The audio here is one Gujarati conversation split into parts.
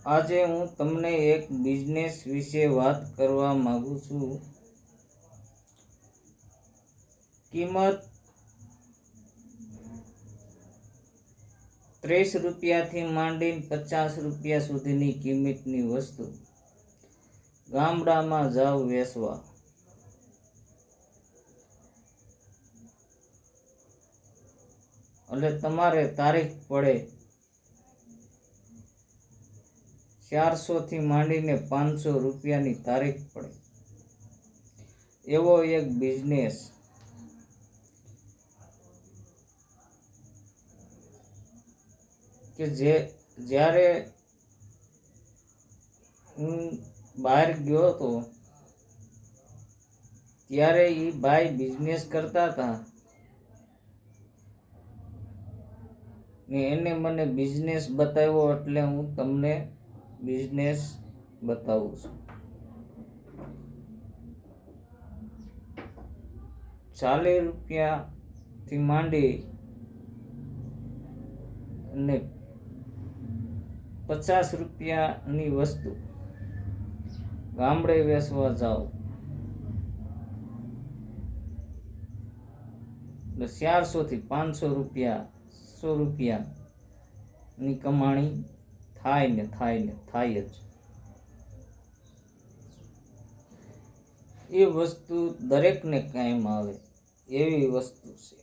આજે હું તમને એક બિઝનેસ વિશે વાત કરવા માંગુ છું। કિંમત 30 રૂપિયાથી માંડીને 50 રૂપિયા સુધીની કિંમતની વસ્તુ ગામડામાં જાવ વેચવા। એટલે તમારે તારીખ પડે 400 થી માંડીને 500 રૂપિયાની તારીખ પડે એવો એક બિઝનેસ કે જ્યારે હું બહાર ગયો હતો ત્યારે એ ભાઈ બિઝનેસ કરતા હતા ને એને મને બિઝનેસ બતાવ્યો, એટલે હું તમને બિઝનેસ બતાવું છું। 40 રૂપિયાથી માંડી અને 50 રૂપિયાની વસ્તુ ગામડે વેચવા જાઓ એટલે 400 થી 500 રૂપિયા 100 રૂપિયાની કમાણી થાય ને થાય જ। એ વસ્તુ દરેકને કાયમ આવે એવી વસ્તુ છે।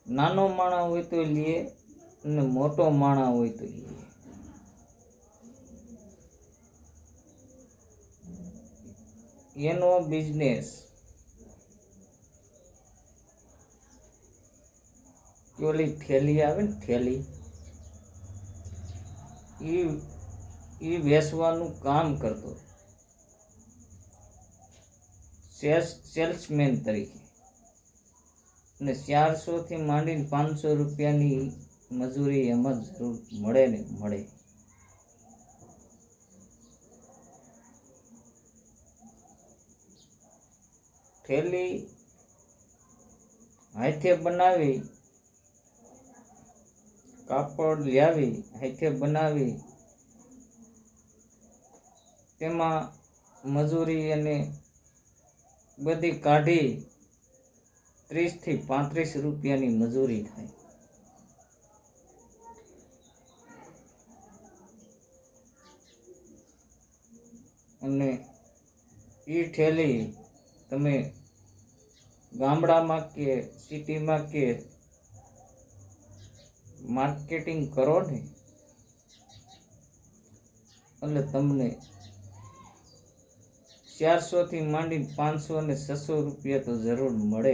નાનો માણા હોય તો લે અને મોટો માણા હોય તો લે। એનો બિઝનેસ ઓલી થેલી આવે ને થેલી એ વેચવાનું કામ કરતો સેલ્સમેન તરીકે, અને 400 થી માંડીને 500 રૂપિયાની મજૂરી એમાં જરૂર મળે ને મળે। થેલી હાથે બનાવી, કાપડ લાવી હાથે બનાવી તેમાં મજૂરી અને બધી કાઢી 30 થી 35 રૂપિયાની મજૂરી થાય। અને એ થેલી તમે ગામડામાં કે સિટીમાં કે માર્કેટિંગ કરો ને એટલે તમને 400 થી માંડીને 500 અને 600 રૂપિયા તો જરૂર મળે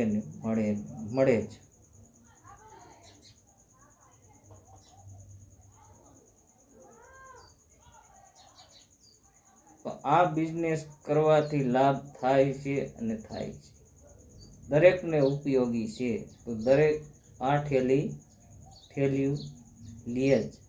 જ। તો આ બિઝનેસ કરવાથી લાભ થાય છે અને થાય છે, દરેકને ઉપયોગી છે। તો દરેક આ થેલિયું લે જ।